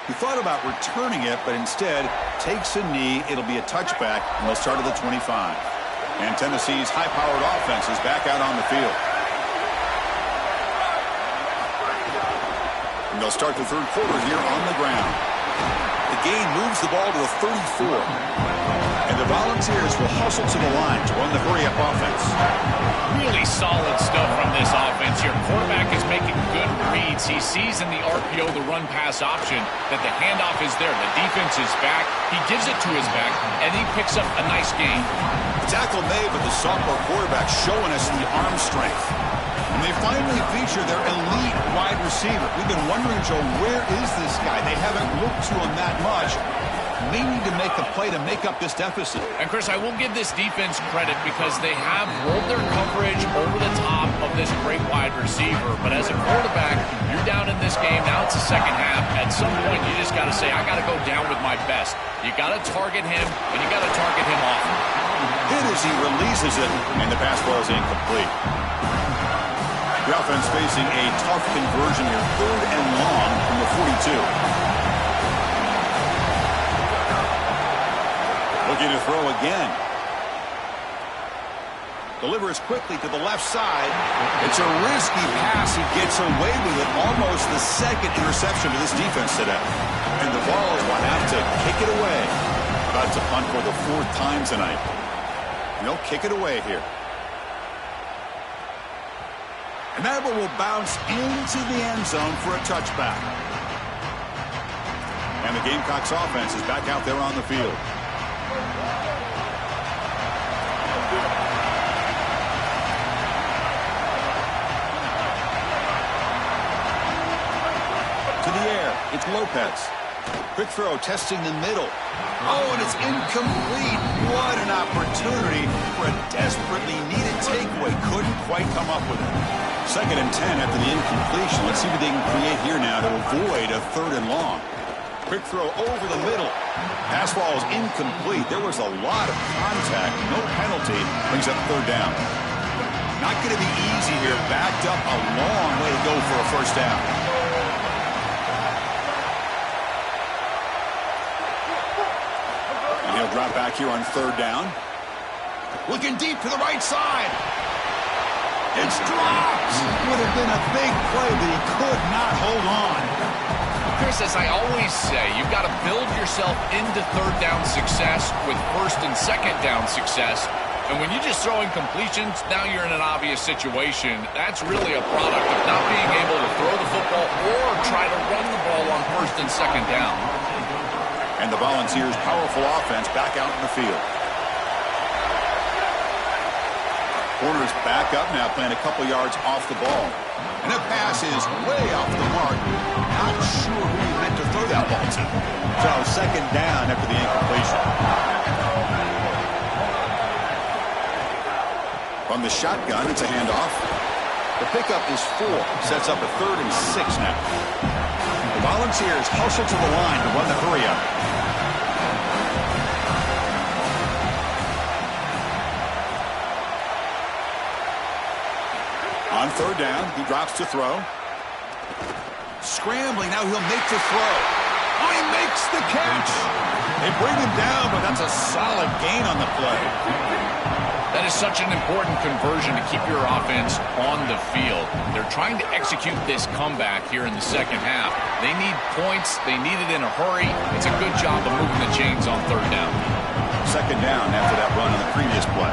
He thought about returning it, but instead takes a knee. It'll be a touchback, and they'll start at the 25. And Tennessee's high-powered offense is back out on the field. And they'll start the third quarter here on the ground. The gain moves the ball to the 34. And the Volunteers will hustle to the line to run the hurry-up offense. Really solid stuff from this offense. Your quarterback is making good reads. He sees in the RPO the run-pass option that the handoff is there. The defense is back. He gives it to his back, and he picks up a nice gain. The tackle made, but the sophomore quarterback showing us the arm strength. And they finally feature their elite wide receiver. We've been wondering, Joe, where is this guy? They haven't looked to him that much. May need to make a play to make up this deficit. And, Chris, I will give this defense credit because they have rolled their coverage over the top of this great wide receiver. But as a quarterback, you're down in this game. Now it's the second half. At some point, you just got to say, I got to go down with my best. You got to target him, and you got to target him often. Hit as he releases it, and the pass ball is incomplete. The offense facing a tough conversion here, 3rd and long from the 42. Looking to throw again. Delivers quickly to the left side. It's a risky pass. He gets away with it. Almost the second interception for this defense today. And the Vols will have to kick it away. About to punt for the 4th time tonight. And they'll kick it away here. And that one will bounce into the end zone for a touchback. And the Gamecocks offense is back out there on the field. To the air, it's Lopez. Quick throw, testing the middle. Oh, and it's incomplete. What an opportunity for a desperately needed takeaway. Couldn't quite come up with it. 2nd and 10 after the incompletion. Let's see what they can create here now to avoid a 3rd and long. Quick throw over the middle. Pass ball is incomplete. There was a lot of contact. No penalty. Brings up 3rd down. Not going to be easy here. Backed up a long way to go for a 1st down. And he'll drop back here on 3rd down. Looking deep to the right side. It's dropped. Would have been a big play, but he could not hold on. Chris, as I always say, you've got to build yourself into 3rd down success with 1st and 2nd down success. And when you just throw in completions, now you're in an obvious situation. That's really a product of not being able to throw the football or try to run the ball on 1st and 2nd down. And the Volunteers' powerful offense back out in the field. Corners back up now, playing a couple yards off the ball. And that pass is way off the mark. Not sure who he meant to throw that ball to. So 2nd down after the incompletion. From the shotgun, it's a handoff. The pickup is 4. Sets up a 3rd and 6 now. The Volunteers hustle to the line to run the hurry-up. On 3rd down, he drops to throw. Scrambling, now he'll make the throw. Oh, he makes the catch. They bring him down, but that's a solid gain on the play. That is such an important conversion to keep your offense on the field. They're trying to execute this comeback here in the 2nd half. They need points. They need it in a hurry. It's a good job of moving the chains on 3rd down. 2nd down after that run on the previous play.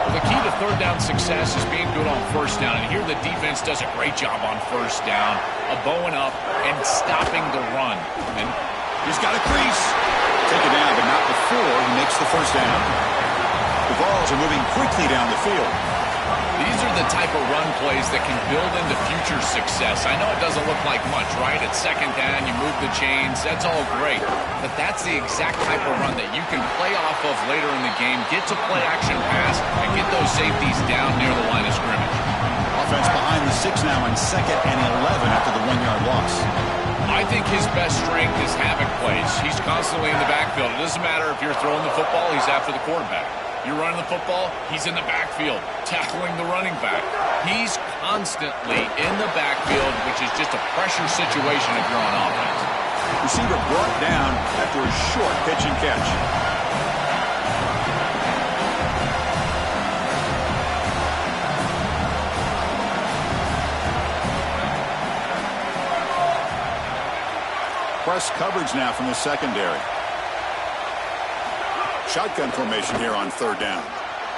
The key to 3rd down success is being good on 1st down. And here the defense does a great job on 1st down, of bowing up and stopping the run. And he's got a crease. Take it down, but not before he makes the 1st down. The Vols are moving quickly down the field. These are the type of run plays that can build into future success. I know it doesn't look like much, right? At 2nd down, you move the chains. That's all great. But that's the exact type of run that you can play off of later in the game, get to play action pass, and get those safeties down near the line of scrimmage. Offense behind the 6 now in 2nd and 11 after the 1-yard loss. I think his best strength is havoc plays. He's constantly in the backfield. It doesn't matter if you're throwing the football, he's after the quarterback. You're running the football, he's in the backfield, tackling the running back. He's constantly in the backfield, which is just a pressure situation if you're on offense. Receiver brought down after a short pitch and catch. Press coverage now from the secondary. Shotgun formation here on third down.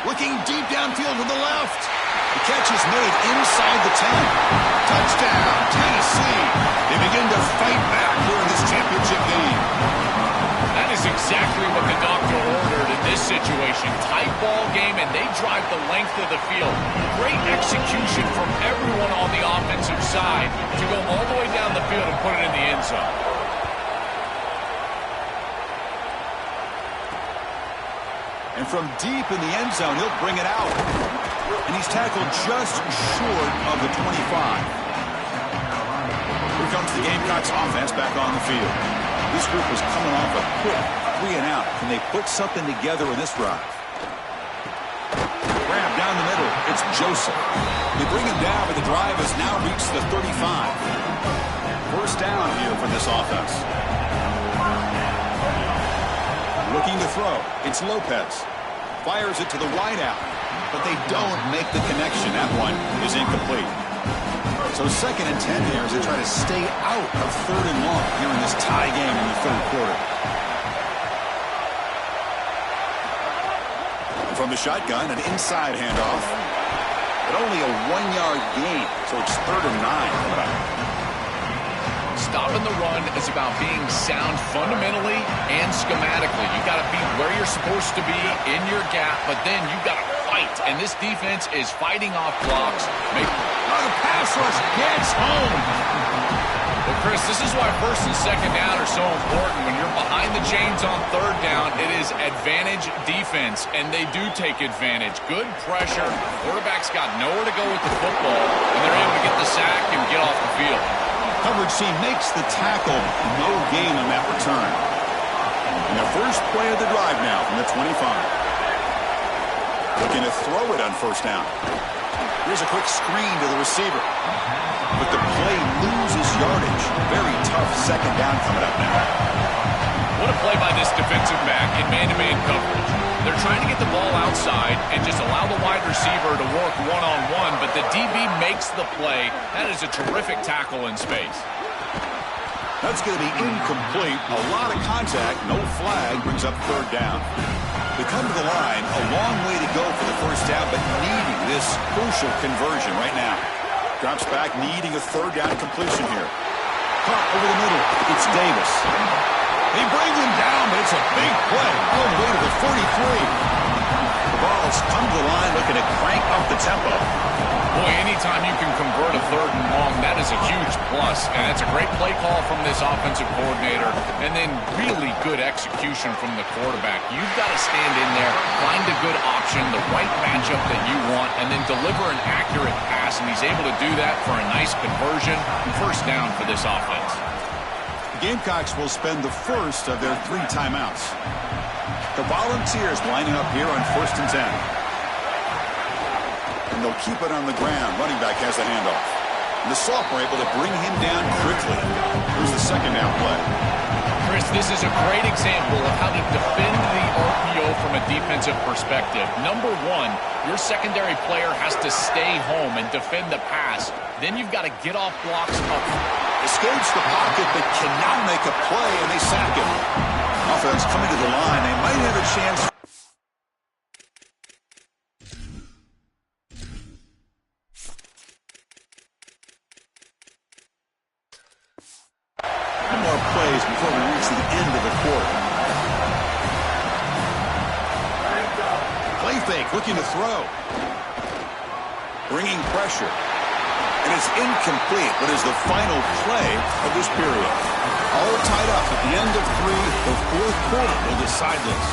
Looking deep downfield to the left. The catch is made inside the 10. Touchdown, Tennessee. They begin to fight back here in this championship game. That is exactly what the doctor ordered in this situation. Tight ball game, and they drive the length of the field. Great execution from everyone on the offensive side to go all the way down the field and put it in the end zone. And from deep in the end zone, he'll bring it out. And he's tackled just short of the 25. Here comes the Gamecocks offense back on the field. This group was coming off a quick 3 and out. Can they put something together in this drive? Grab down the middle. It's Joseph. They bring him down, but the drive has now reached the 35. First down here for this offense. Looking to throw. It's Lopez. Fires it to the wideout, but they don't make the connection. That one is incomplete. So 2nd and 10 here as they try to stay out of 3rd and long here in this tie game in the 3rd quarter. From the shotgun, an inside handoff, but only a 1-yard gain, so it's 3rd and 9. Stopping the run is about being sound fundamentally and schematically. You got to be where you're supposed to be in your gap, but then you got to fight. And this defense is fighting off blocks. The pass rush gets home. Well, Chris, this is why 1st and 2nd down are so important. When you're behind the chains on 3rd down, it is advantage defense, and they do take advantage. Good pressure. Quarterback's got nowhere to go with the football, and they're able to get the sack and get off the field. Coverage team makes the tackle. No gain on that return. And the first play of the drive now from the 25. Looking to throw it on 1st down. Here's a quick screen to the receiver. But the play loses yardage. Very tough 2nd down coming up now. What a play by this defensive back in man-to-man coverage. They're trying to get the ball outside and just allow the wide receiver to work one-on-one, but the DB makes the play. That is a terrific tackle in space. That's going to be incomplete. A lot of contact. No flag. Brings up 3rd down. They come to the line. A long way to go for the 1st down, but needing this crucial conversion right now. Drops back, needing a 3rd down completion here. Caught over the middle. It's Davis. They bring him down, but it's a big play all the way to the 43. The ball's come to the line looking to crank up the tempo. Boy, anytime you can convert a 3rd and long, that is a huge plus. And that's a great play call from this offensive coordinator. And then really good execution from the quarterback. You've got to stand in there, find a good option, the right matchup that you want, and then deliver an accurate pass. And he's able to do that for a nice conversion and 1st down for this offense. Gamecocks will spend the first of their 3 timeouts. The Volunteers lining up here on 1st and 10. And they'll keep it on the ground. Running back has the handoff. And the sophomore able to bring him down quickly. Here's the 2nd down play. Chris, this is a great example of how to defend the RPO from a defensive perspective. Number 1, your secondary player has to stay home and defend the pass. Then you've got to get off blocks up. Escapes the pocket, but cannot make a play, and they sack him. Offense coming to the line. They might have a chance. More plays before we reach the end of the quarter. Play fake, looking to throw. Bringing pressure. And it's incomplete, but is the final play of this period. All tied up at the end of 3. The 4th quarter will decide this.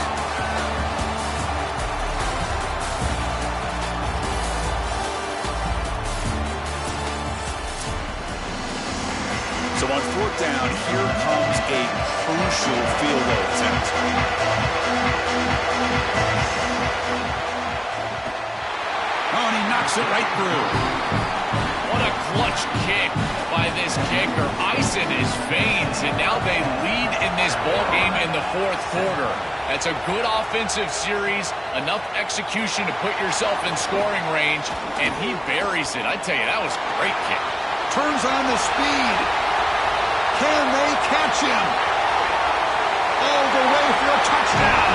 So on 4th down, here comes a crucial field goal attempt. Oh, and he knocks it right through. What a clutch kick by this kicker. Ice in his veins, and now they lead his ball game in the fourth quarter. That's a good offensive series, enough execution to put yourself in scoring range, and he buries it. I tell you, that was a great kick. Turns on the speed. Can they catch him? All the way for a touchdown.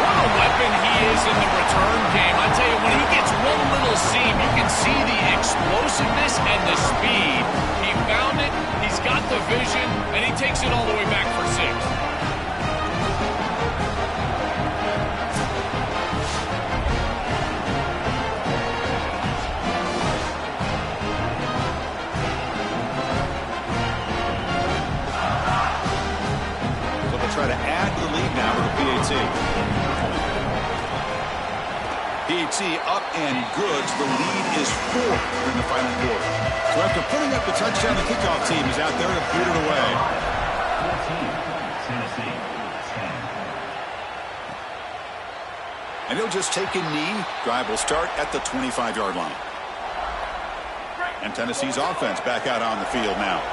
What a weapon he is in the return game. I tell you, when he gets one little seam, you can see the explosiveness and the speed. He found it, he's got the vision, and he takes it all the way back for 6. Try to add to the lead now with a PAT. PAT up and good. So the lead is 4 in the final quarter. So after putting up the touchdown, the kickoff team is out there to boot it away. And he'll just take a knee. Drive will start at the 25-yard line. And Tennessee's offense back out on the field now.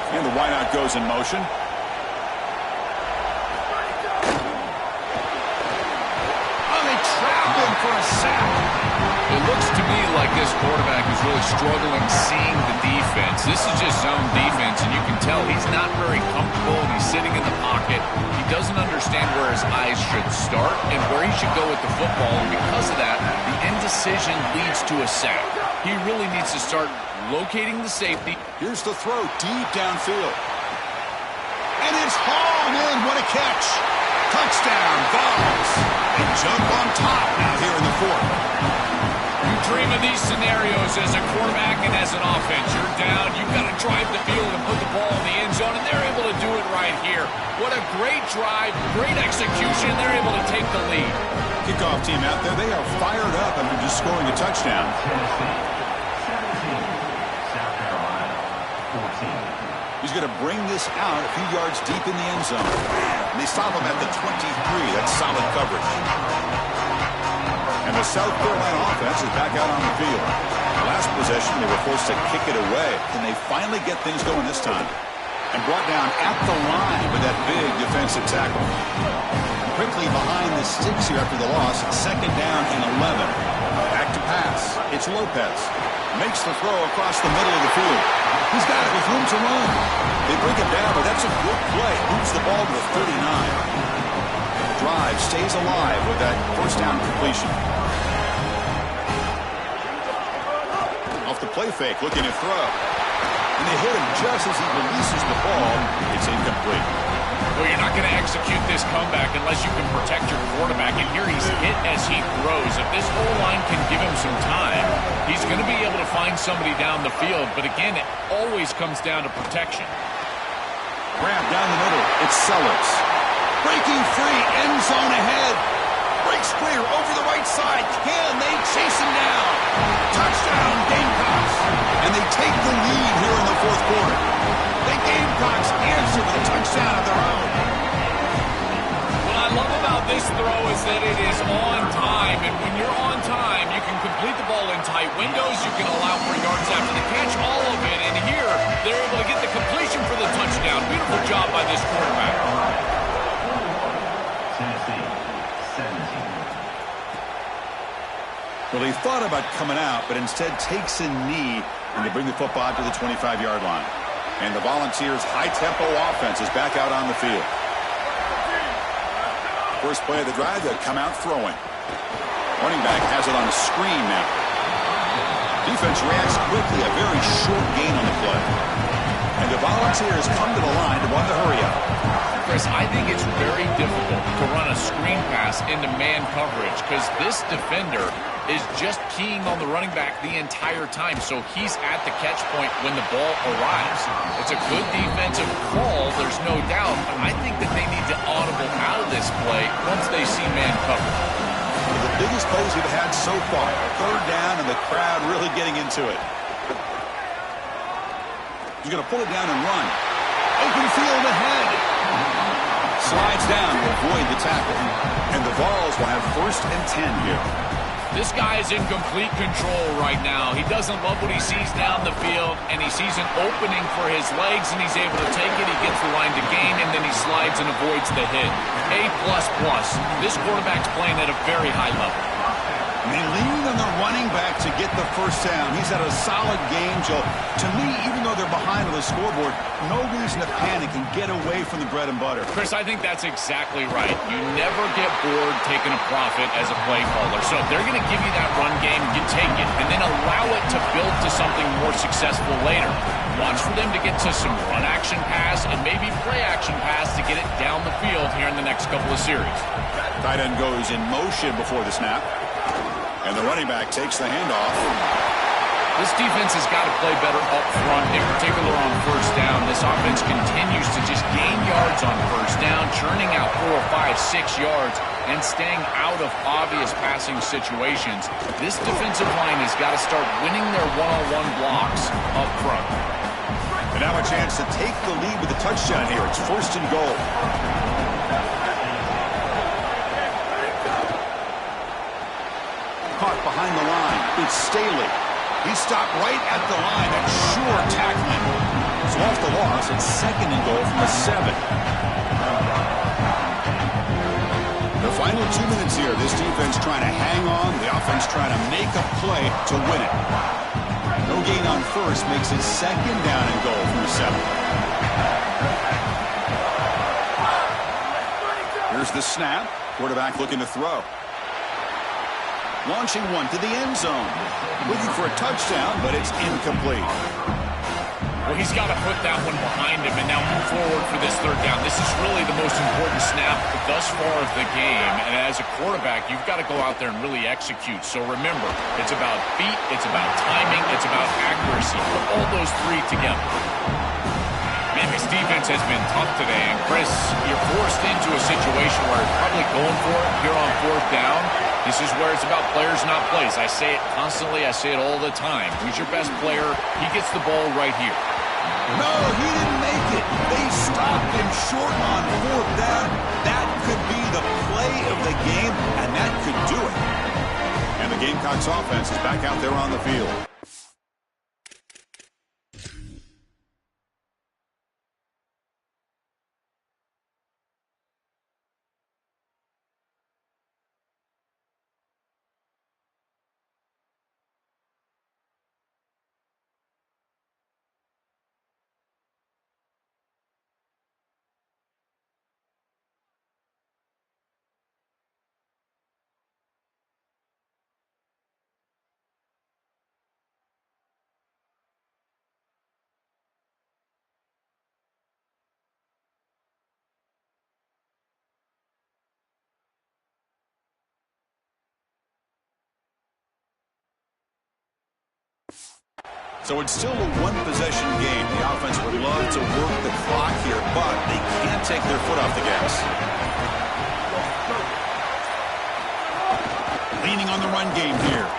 And the wideout goes in motion. Oh, they trap him for a sack. It looks to me like this quarterback is really struggling seeing the defense. This is just zone defense, and you can tell he's not very comfortable, and he's sitting in the pocket. He doesn't understand where his eyes should start and where he should go with the football, and because of that, the indecision leads to a sack. He really needs to start locating the safety. Here's the throw deep downfield. And it's hauled in. What a catch. Touchdown, Vols. They jump on top now here in the fourth. You dream of these scenarios as a quarterback and as an offense. You're down. You've got to drive the field and put the ball in the end zone, and they're able to do it right here. What a great drive, great execution. They're able to take the lead. Kickoff team out there, they are fired up after just scoring a touchdown. He's going to bring this out a few yards deep in the end zone. And they stop him at the 23. That's solid coverage. And the South Carolina offense is back out on the field. Last possession, they were forced to kick it away. Can they finally get things going this time? And brought down at the line with that big defensive tackle. Quickly behind the sticks here after the loss. 2nd down and 11. Back to pass. It's Lopez. Makes the throw across the middle of the field. He's got it with room to run. They bring him down, but that's a good play. Moves the ball to the 39. Drive stays alive with that first down completion. Off the play fake, looking to throw. And they hit him just as he releases the ball. It's incomplete. Well, you're not going to execute this comeback unless you can protect your quarterback. And here he's hit as he throws. If this O-line can give him some time, he's going to be able to find somebody down the field. But again, it always comes down to protection. Grab down the middle. It's Sellers. Breaking free. End zone ahead. Breaks clear over the right side. Can they chase him down? Touchdown, Gamecocks. And they take the lead here in the fourth quarter. The Gamecocks answer with a touchdown of their own. What I love about this throw is that it is on time. And when you're on time, you can complete the ball in tight windows. You can allow for yards after the catch, all of it. And here, they're able to get the completion for the touchdown. Beautiful job by this quarterback. Well, he thought about coming out, but instead takes a knee and they bring the football to the 25-yard line. And the Volunteers' high-tempo offense is back out on the field. First play of the drive, they'll come out throwing. Running back has it on a screen now. Defense reacts quickly, a very short gain on the play. And the Volunteers come to the line to want to hurry up. Chris, I think it's very difficult to run a screen pass into man coverage because this defender is just keying on the running back the entire time. So he's at the catch point when the ball arrives. It's a good defensive call, there's no doubt. But I think that they need to audible out of this play once they see man coverage. The biggest plays we've had so far. 3rd down and the crowd really getting into it. He's going to pull it down and run. Open field ahead. Slides down to avoid the tackle. And the Vols will have 1st and 10 here. This guy is in complete control right now. He doesn't love what he sees down the field, and he sees an opening for his legs, and he's able to take it. He gets the line to gain, and then he slides and avoids the hit. A++. This quarterback's playing at a very high level. They lean on the running back to get the first down. He's had a solid game, Joe. To me, even though they're behind on the scoreboard, no reason to panic and get away from the bread and butter. Chris, I think that's exactly right. You never get bored taking a profit as a play caller. So if they're going to give you that run game, you take it, and then allow it to build to something more successful later. Watch for them to get to some run action pass and maybe play action pass to get it down the field here in the next couple of series. Tight end goes in motion before the snap. And the running back takes the handoff. This defense has got to play better up front, in particular on first down. This offense continues to just gain yards on first down, churning out 4, 5, 6 yards, and staying out of obvious passing situations. This defensive line has got to start winning their one-on-one blocks up front. And now a chance to take the lead with a touchdown here. It's 1st and goal. Caught behind the line. It's Staley. He stopped right at the line. That's sure tackling. So off the loss, it's 2nd and goal from the 7. The final 2 minutes here. This defense trying to hang on. The offense trying to make a play to win it. No gain on first makes it 2nd down and goal from the 7. Here's the snap. Quarterback looking to throw. Launching one to the end zone. Looking for a touchdown, but it's incomplete. Well, he's got to put that one behind him and now move forward for this 3rd down. This is really the most important snap thus far of the game. And as a quarterback, you've got to go out there and really execute. So remember, it's about feet, it's about timing, it's about accuracy. Put all those 3 together. Man, this defense has been tough today. And Chris, you're forced into a situation where you're probably going for it here on 4th down. This is where it's about players, not plays. I say it constantly. I say it all the time. Who's your best player? He gets the ball right here. No, he didn't make it. They stopped him short on 4th down. That could be the play of the game, and that could do it. And the Gamecocks offense is back out there on the field. So it's still a one-possession game. The offense would love to work the clock here, but they can't take their foot off the gas. Leaning on the run game here.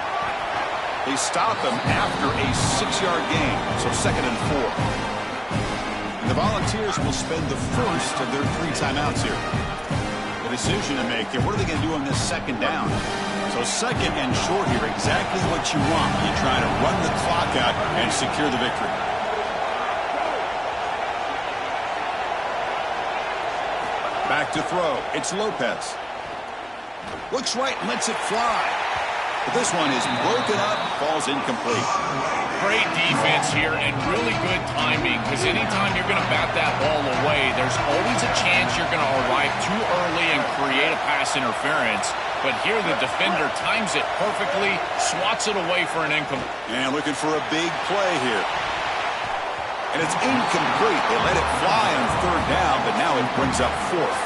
They stop him after a 6-yard gain, so 2nd and 4. And the Volunteers will spend the first of their 3 timeouts here. The decision to make here, what are they going to do on this 2nd down? So 2nd and short here, exactly what you want when you try to run the clock out and secure the victory. Back to throw. It's Lopez. Looks right and lets it fly. But this one is broken up, falls incomplete. Great defense here and really good timing, because anytime you're going to bat that ball away, there's always a chance you're going to arrive too early and create a pass interference. But here the defender times it perfectly, swats it away for an incomplete. And looking for a big play here. And it's incomplete. They let it fly on 3rd down, but now it brings up 4th.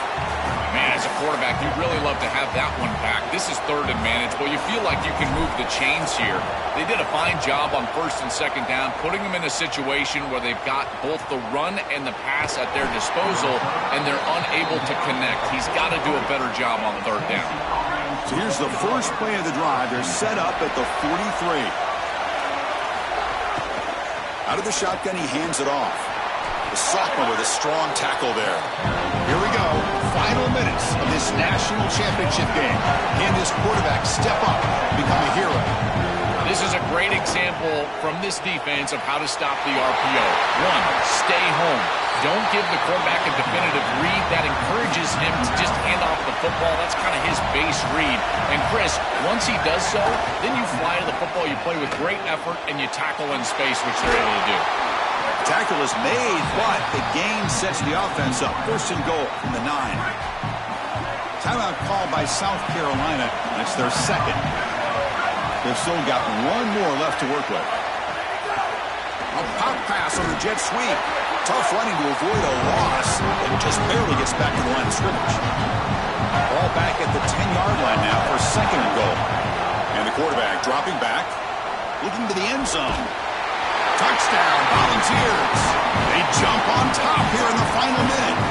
Man, as a quarterback, you'd really love to have that one back. This is 3rd and manageable. You feel like you can move the chains here. They did a fine job on 1st and 2nd down, putting them in a situation where they've got both the run and the pass at their disposal, and they're unable to connect. He's got to do a better job on 3rd down. So here's the first play of the drive. They're set up at the 43. Out of the shotgun, he hands it off. The sophomore with a strong tackle there. Here we go. Final minute. minutes of this national championship game. Can this quarterback step up and become a hero? This is a great example from this defense of how to stop the RPO. One, stay home. Don't give the quarterback a definitive read. That encourages him to just hand off the football. That's kind of his base read. And Chris, once he does so, then you fly to the football, you play with great effort, and you tackle in space, which they're able to do. Tackle is made, but the gain sets the offense up. First and goal from the 9. Timeout called by South Carolina. That's their second. They've still got one more left to work with. A pop pass on the jet sweep. Tough running to avoid a loss, and just barely gets back to the line of scrimmage. Ball back at the 10-yard line now for second and goal. And the quarterback dropping back, looking to the end zone. Touchdown, Volunteers. They jump on top here in the final minute.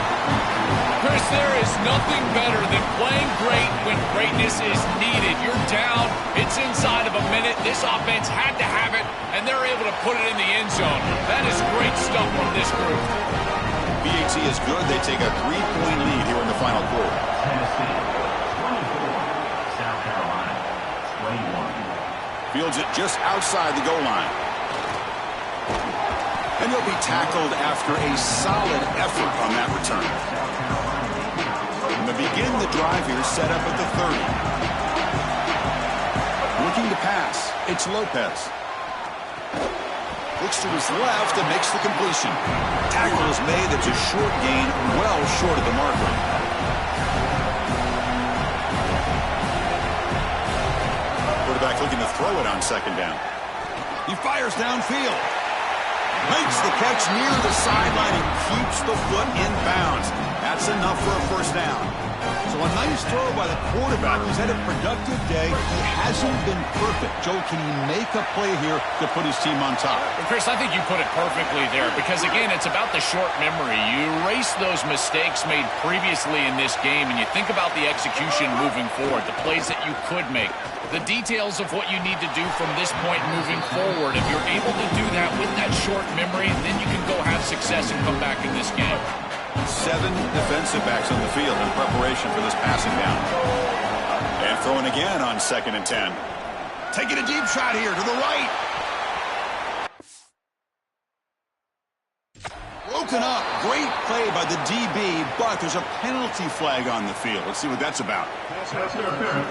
Chris, there is nothing better than playing great when greatness is needed. You're down. It's inside of a minute. This offense had to have it, and they're able to put it in the end zone. That is great stuff from this group. BAT is good. They take a 3-point lead here in the final quarter. Tennessee, 24. South Carolina, 21. Fields it just outside the goal line. And he'll be tackled after a solid effort on that return. And to begin the drive here, set up at the 30. Looking to pass. It's Lopez. Looks to his left and makes the completion. Tackle is made. It's a short gain, well short of the marker. Quarterback looking to throw it on second down. He fires downfield. Makes the catch near the sideline and keeps the foot in bounds. That's enough for a first down. So a nice throw by the quarterback. He's had a productive day. He hasn't been perfect. Joe, can he make a play here to put his team on top? Well, Chris, I think you put it perfectly there because, again, it's about the short memory. You erase those mistakes made previously in this game, and you think about the execution moving forward, the plays that you could make, the details of what you need to do from this point moving forward. If you're able to do that with that short memory, then you can go have success and come back in this game. 7 defensive backs on the field in preparation for this passing down. And throwing again on 2nd and 10. Taking a deep shot here to the right. Broken up. Great play by the DB, but there's a penalty flag on the field. Let's see what that's about. That's interference.